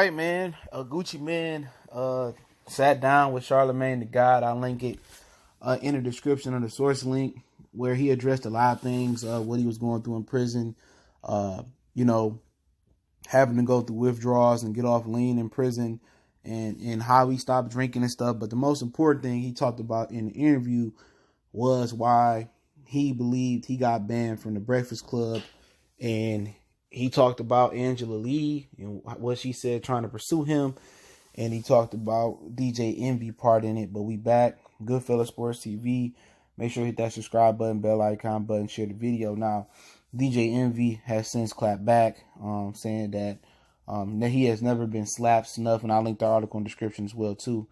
right, man. Gucci Man sat down with Charlamagne the God. I'll link it in the description of the source link, where he addressed a lot of things, what he was going through in prison, uh, you know, having to go through withdrawals and get off lean in prison, and how he stopped drinking and stuff. But the most important thing he talked about in the interview was why he believed he got banned from the Breakfast Club. And he talked about Angela Lee and what she said trying to pursue him. And he talked about DJ Envy part in it. But we back. Goodfellas Sports TV. Make sure you hit that subscribe button, bell icon button, share the video. Now, DJ Envy has since clapped back, saying that he has never been slapped, snuffed, and I'll link the article in the description as well, too.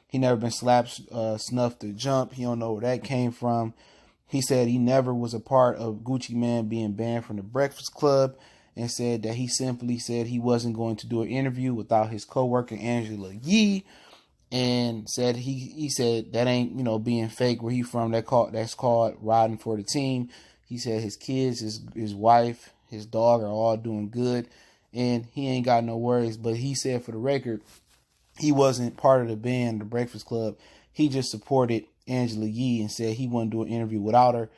He never been slapped, snuffed, or jumped. He don't know where that came from. He said he never was a part of Gucci Man being banned from the Breakfast Club, and said that he simply said he wasn't going to do an interview without his co-worker Angela Yee, and said he said that ain't being fake. Where he from, that's called riding for the team. He said his kids, his wife, his dog are all doing good, and he ain't got no worries. But he said, for the record, he wasn't part of the band, the Breakfast Club. He just supported Angela Yee and said he wouldn't do an interview without her.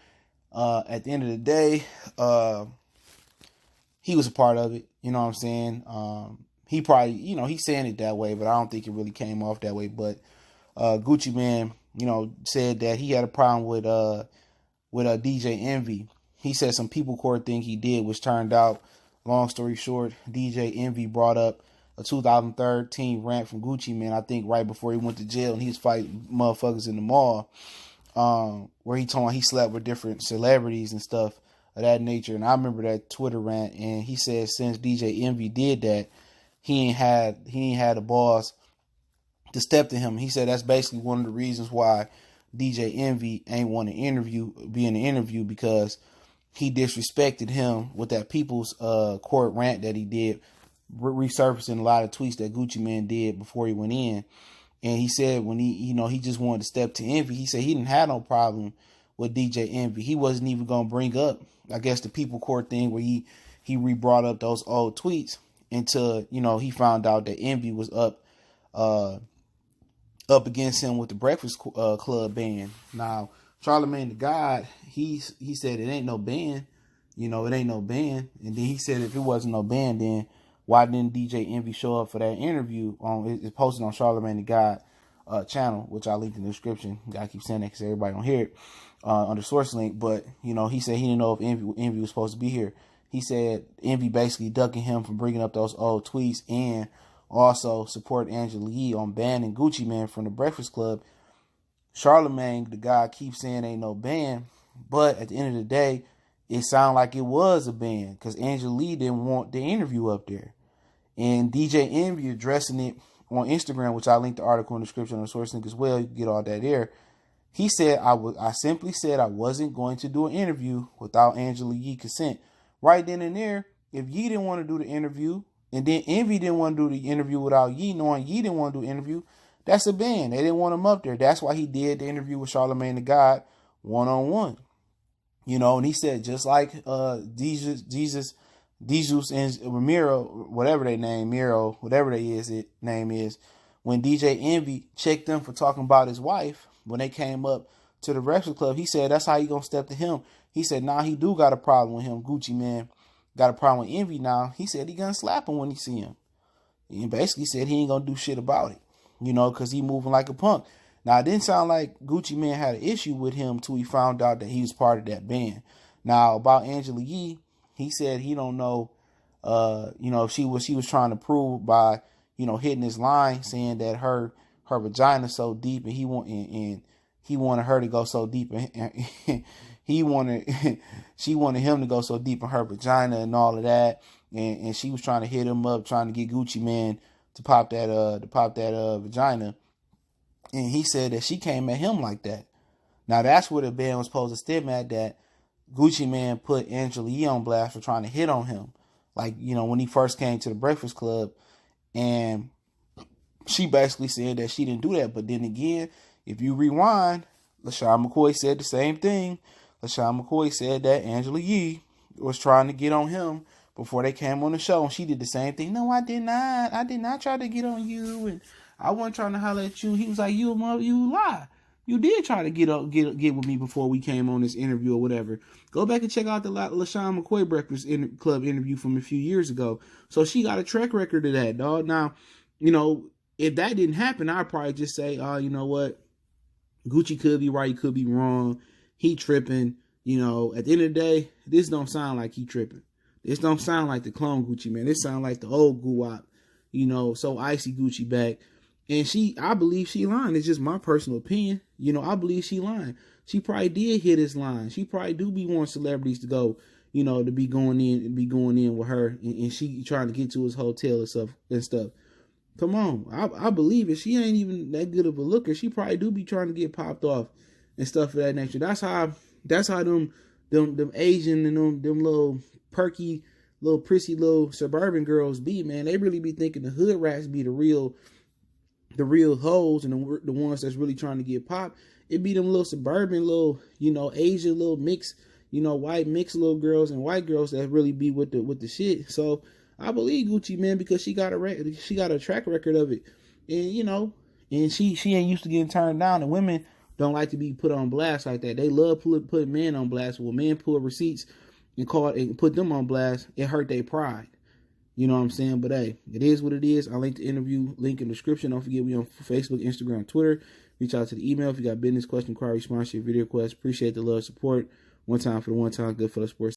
At the end of the day, he was a part of it. You know what I'm saying? He probably, he's saying it that way, but I don't think it really came off that way. But Gucci Man, said that he had a problem with DJ Envy. He said some people court thing he did, which turned out, long story short, DJ Envy brought up a 2013 rant from Gucci Man, I think right before he went to jail, and he was fighting motherfuckers in the mall, where he told him he slept with different celebrities and stuff of that nature. And I remember that Twitter rant, and he said since DJ Envy did that, he ain't had the balls to step to him. He said that's basically one of the reasons why DJ Envy ain't want to be in the interview, because he disrespected him with that people's court rant that he did, resurfacing a lot of tweets that Gucci Man did before he went in. And he said when he just wanted to step to Envy, he said he didn't have no problem with DJ Envy. He wasn't even going to bring up, I guess, the people court thing where he re-brought up those old tweets until, he found out that Envy was up against him with the Breakfast Club ban. Now, Charlamagne the God, he said it ain't no ban. It ain't no ban. And then he said if it wasn't no ban, then why didn't DJ Envy show up for that interview? It's posted on Charlamagne the God channel, which I'll link in the description. Gotta keep saying that because everybody don't hear it on the source link. But, he said he didn't know if Envy was supposed to be here. He said Envy basically ducking him from bringing up those old tweets, and also support Angela Yee on banning Gucci Man from the Breakfast Club. Charlamagne the God keeps saying ain't no ban, but at the end of the day, it sounded like it was a ban because Angela Lee didn't want the interview up there. And DJ Envy addressing it on Instagram, which I linked the article in the description on the source link as well. You can get all that there. He said, I simply said I wasn't going to do an interview without Angela Yee consent. Right then and there, if Yee didn't want to do the interview, and then Envy didn't want to do the interview without Yee, knowing Yee didn't want to do the interview, that's a ban. They didn't want him up there. That's why he did the interview with Charlamagne the God one-on-one. And he said just like Jesus and Ramiro, whatever they name, Miro, whatever name is, when DJ Envy checked them for talking about his wife, when they came up to the Breakfast Club, he said that's how you gonna step to him. He said, nah, he do got a problem with him. Gucci Man got a problem with Envy now. He said he gonna slap him when he see him. He basically said he ain't gonna do shit about it, because he moving like a punk. Now, it didn't sound like Gucci Man had an issue with him till he found out that he was part of that band. Now, about Angela Yee, he said he don't know, if she was trying to prove by, hitting his line, saying that her vagina so deep, and he wanted her to go so deep, and she wanted him to go so deep in her vagina and all of that, and she was trying to hit him up, trying to get Gucci Man to pop that vagina. And he said that she came at him like that. Now, that's where the band was supposed to stem at, that Gucci Man put Angela Yee on blast for trying to hit on him. Like, when he first came to the Breakfast Club, and she basically said that she didn't do that. But then again, if you rewind, LaShawn McCoy said the same thing. LaShawn McCoy said that Angela Yee was trying to get on him before they came on the show, and she did the same thing. No, I did not. I did not try to get on you, and I wasn't trying to holler at you. He was like, you lie. You did try to get with me before we came on this interview or whatever. Go back and check out the LaShawn McCoy Breakfast Club interview from a few years ago. So she got a track record of that, dog. Now, you know, if that didn't happen, I'd probably just say, oh, you know what? Gucci could be right, he could be wrong. He tripping. You know, at the end of the day, this don't sound like he tripping. This don't sound like the clone Gucci, man. This sound like the old Guwap, you know, so icy Gucci back. And I believe she lying. It's just my personal opinion. You know, I believe she lying. She probably did hit this line. She probably do be wanting celebrities to go, you know, to be going in with her, and she trying to get to his hotel and stuff. Come on, I believe it. She ain't even that good of a looker. She probably do be trying to get popped off and stuff of that nature. That's how them Asian and them little perky, little prissy little suburban girls be, man. They really be thinking the hood rats be the real hoes, and the ones that's really trying to get popped. It be them little suburban little, you know, Asian little mix, you know, white mixed little girls and white girls that really be with the shit. So I believe Gucci, man, because she got a track record of it, and you know, and she ain't used to getting turned down. And women don't like to be put on blast like that. They love putting men on blast. When men pull receipts and put them on blast, it hurt their pride. You know what I'm saying? But hey, it is what it is. I'll link the interview link in the description. Don't forget, we on Facebook, Instagram, Twitter. Reach out to the email if you got business, question, inquiry, sponsorship, video requests. Appreciate the love, support. One time for the one time, good for the sports.